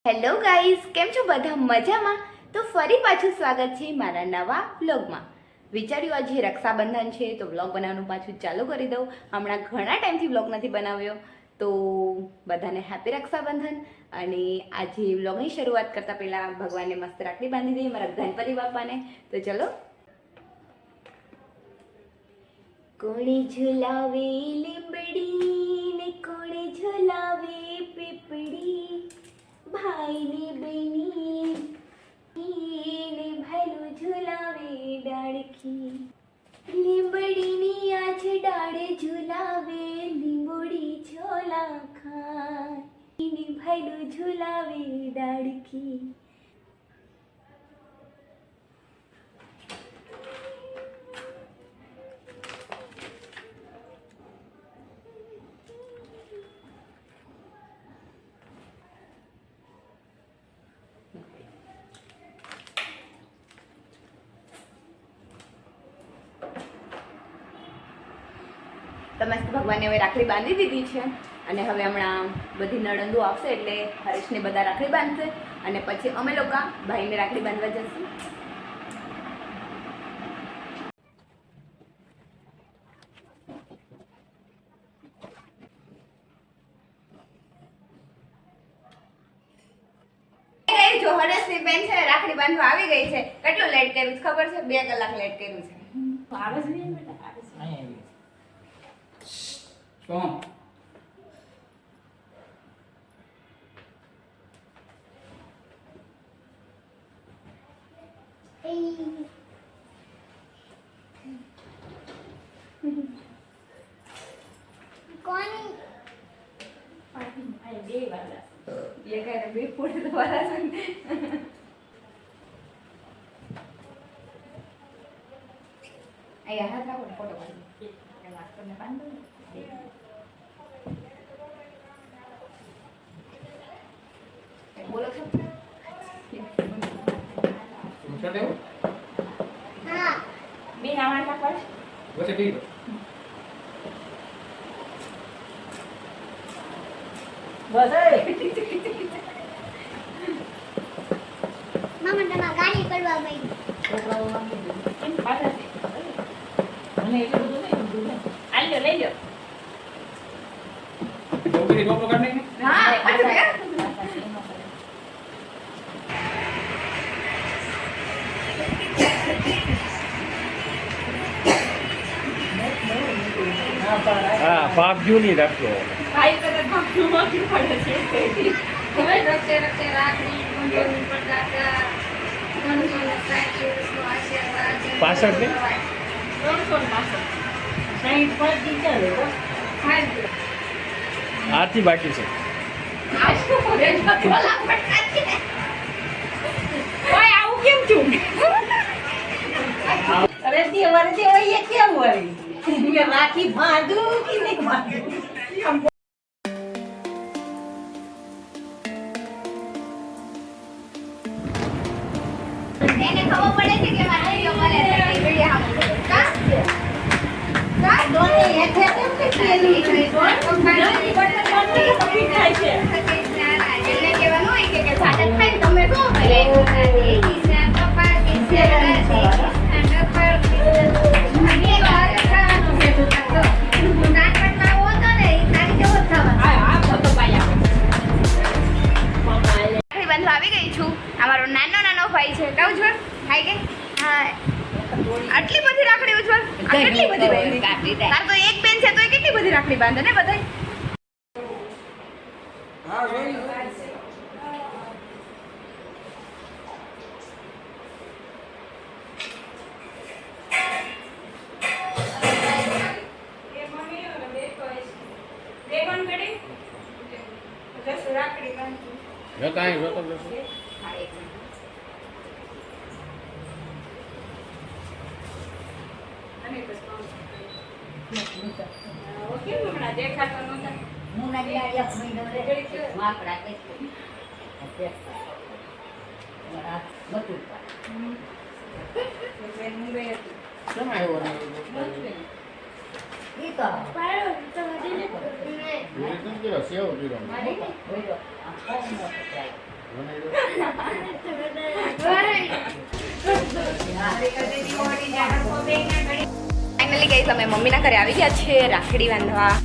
Hello guys, કેમ છો બધા? મજામાં? તો ફરી પાછું સ્વાગત છે મારા નવા વ્લોગમાં. વિચાર્યું આજે રક્ષાબંધન છે તો વ્લોગ બનાવવાનું પાછું ચાલુ કરી દઉં. હમણાં ઘણા ટાઈમથી વ્લોગ નથી બનાવ્યો, તો બધાને હેપી રક્ષાબંધન. અને આજે વ્લોગની શરૂઆત કરતાં પહેલાં ભગવાનને મસ્ત રાખડી બાંધી દઈએ, મારા ગણપતિ બાપાને. તો ચલો. કોણે ઝુલાવે લીંબડી ને કોણે ઝુલાવે પીપળી, ભાઈ ને બહેની ને ભાઈલો ઝુલાવે ડાળખી. લીંબડીની આજ ડાળે ઝુલાવે લીંબડી ઝોલા ખાય, ને ભાઈલો ઝુલાવે ડાળખી. તો મસ્ત ભગવાનને હવે રાખડી બાંધી દીધી છે અને હવે હમણાં બધી નણંદો આવશે એટલે હરેશને બધા રાખડી બાંધશે અને પછી અમે લોકો ભાઈને રાખડી બાંધવા જશું. જો હરેશની બેન છે રાખડી બાંધવા આવી ગઈ છે. કેટલું લેટ કર્યું છે ખબર છે? 2 કલાક લેટ કર્યું છે. આવે જ નહીં બેટા, આવે છે. શું કોની બે વાળા ये कह रहे भी फोटो दोबारा सुन. અહીંયા હાથ રાખો ફોટો પાડી કે લાસ્ટ ને બાંધો. બોલો છો છોટે હો હા બે નામ રાખો વસે ઠીક બસ મામા તમારા ગાડી પડવા ગઈ છોકરાઓ એમ પાછા મને એટલું બધું નહીં આલ્યો લઈ લો છોકરી ટોપો કાઢ નહીં હા પાછો કે હા પાપ જો નહીં રાખતો. ભાઈ કદાચ ભાગનું માગી પડે છે હવે રખતે રખતે રાખડી ગુંજોની પડદાતા મનુષ્યના સાચું આશીર્વાદ 65 ને 365 60 પર દીધા લે તો આથી બાકી છે. ભાઈ આવું કેમ છું અરે તે એ કેવું હોય મેં રાખી બાંધું કે નહીં બાંધું. એને ખબર પડે છે કે મારે વિડિયો મળે છે વિડિયો આમ કા દોને હેઠે કેમ કે પેલી નાની બટન બટન કપી થાય છે એને કહેવાનું હોય કે સાડા ખાઈ તમે શું ભલે કિસના પપ્પા કિસના અને પર મને ઘરે ખાવાનું છે તો નાનપણમાં હોતો ને તારી જેવો થવા આ ફોટો પાયા રાખડી બાંધવા આવી ગઈ છું. અમારો નાનો ભાઈ છે. કહું છું હાય કે હા આટલી બધી રાખડી ઉજવળ કેટલી બધી બાંધી તાર તો એક બેન છે તો એ કેટલી બધી રાખડી બાંધે ને બધાય. હા જોઈ જો કાંઈ જોતો નથી. દેખાતો નહોતા હું નથી આવ્યા મહિનો રે માપડા કે બધું કેમ આવ્યો ને ઈ તો પાડો તો વધી ને સેવ કર્યો મારે બોલ્યો આ કોણ નતો જાય ફાઇનલી ગઈ અમે મમ્મીના ઘરે આવી ગયા છે રાખડી બાંધવા.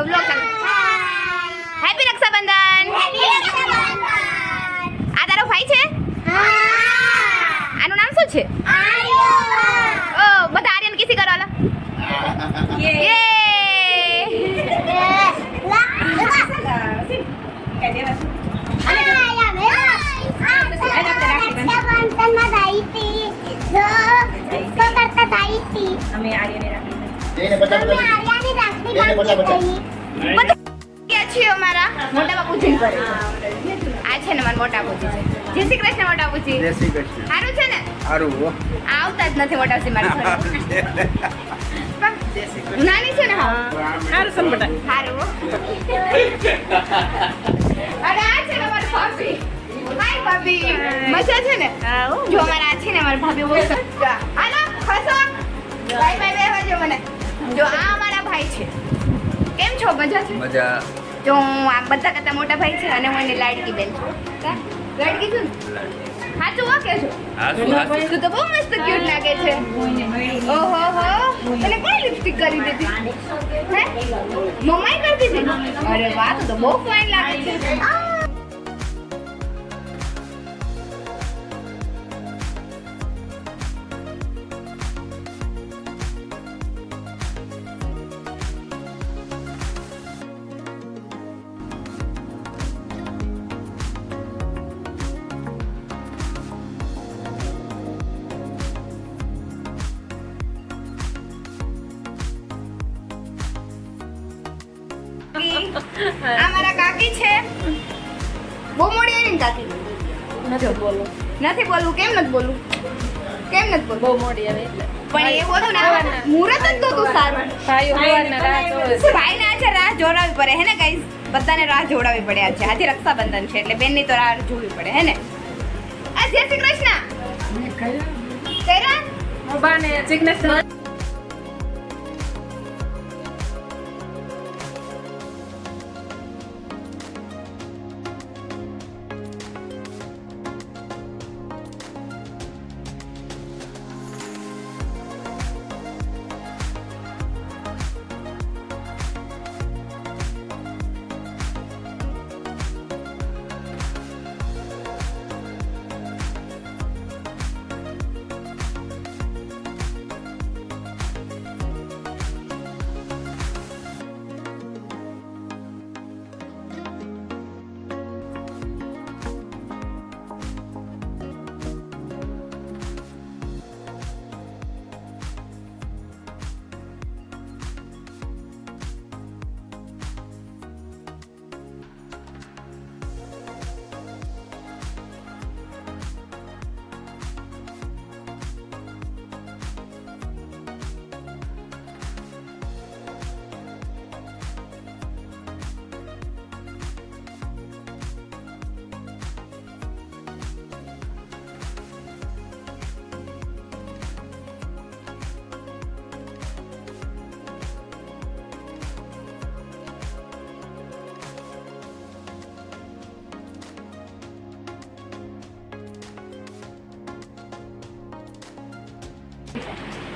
વ્લોગ ચાલુ. હેપી રક્ષાબંધન. આ તારો ભાઈ છે? આનું નામ શું છે? ઓ બધા આર્યન કિસી કરો લા. યે અમારા મોટા બાપુજી કરે છે. આ છે ને મારા મોટા બાપુજી છે. જય શ્રી કૃષ્ણ મોટા બાપુજી. જય શ્રી કૃષ્ણ. સારું છે ને? સારું હો. આવતા જ નથી મોટા બાપુજી મારા ઘરે. નાની છે ને? હા સારું સંબંધ સારું હો. અને આ છે ને મારી ભાભી. હાય ભાભી, મજા છે ને? જો અમારા આ છે ને મારા ભાભી બહુ સચ્ચા. હાલો ખસો. બાય બાય બેહવા જો મને. જો આ અમારા ભાઈ છે. કેમ છો? મજા છે? મજા. જો હું આ બધા કરતા મોટા ભાઈ છે અને હું એની લાડકી બેન છું. કા? લાડકી છું ને? સાચું હો કે છો? તું તો બહુ મસ્ત ક્યુટ લાગે છે. ઓહો હો, તને કઈ લિપસ્ટિક કરી દીધી? હે? મમ્માએ કરી દીધી? અરે વાહ, તું તો બહુ ફાઇન લાગે છે. આ મારા કાકી છે કાકી નથી બોલું નથી બોલવું કેમ નથી બોલવું કેમ નથી બોલવું બહુ મોડી આવે એટલે પણ એ બોલું ને મુહૂર્ત જ તો તું સારું ભાઈઓ સવારના રાહ જોવે છે. ભાઈને આજે રાહ જોડાવવી પડે હે ને ગાઈસ બધાને રાહ જોડાવવી પડે આજે રક્ષાબંધન છે એટલે બેનની તો રાહ જોવી પડે હે ને આ જય શ્રી કૃષ્ણ કર્યા હું બાને સિગ્નેચર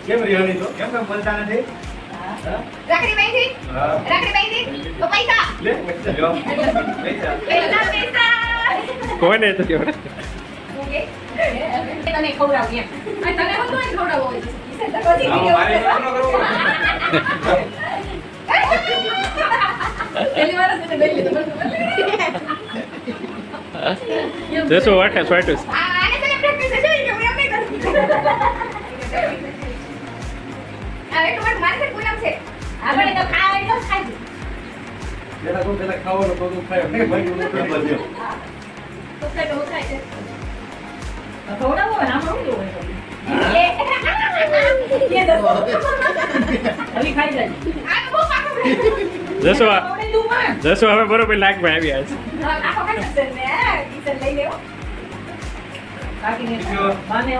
કેમ રહેવાની તો કેમ કેમ બોલતા નથી રાખડી બાંધી હા રાખડી બાંધી તો પૈસા લે પૈસા લ્યો પૈસા પૈસા પૈસા કોને તો કેવડે ઓકે તને ખવડાવું એમ આ તને બધું જ ખવડાવવું હોય છે તો પછી આવો મારે વિડિયો કામ ન કરવું પહેલી વાર જ મને બેલી તો જસો વાટે સ્વાટુસ આને તને પ્રેક્ટિસ છે કે હું એમ નહીં કરું આ એક વાર મારે પૂનમ છે આપણે તો ખાવા તો ખાઈ પેલા તો પેલા ખાવાનું બધું ખાય ને ભાઈ નું તો બધું તો કઈ તો થાય છે ખવડાવો ને આમ આવું હોય કે દો હવે ખાઈ જાય આ બહુ પાકું જસો ખવડાવી દઉં માં જસો હવે બરોબર લાગમાં આવ્યા છે આખો ખાઈ શકશે ને કિચન લઈ લેવો બાકી ને બાને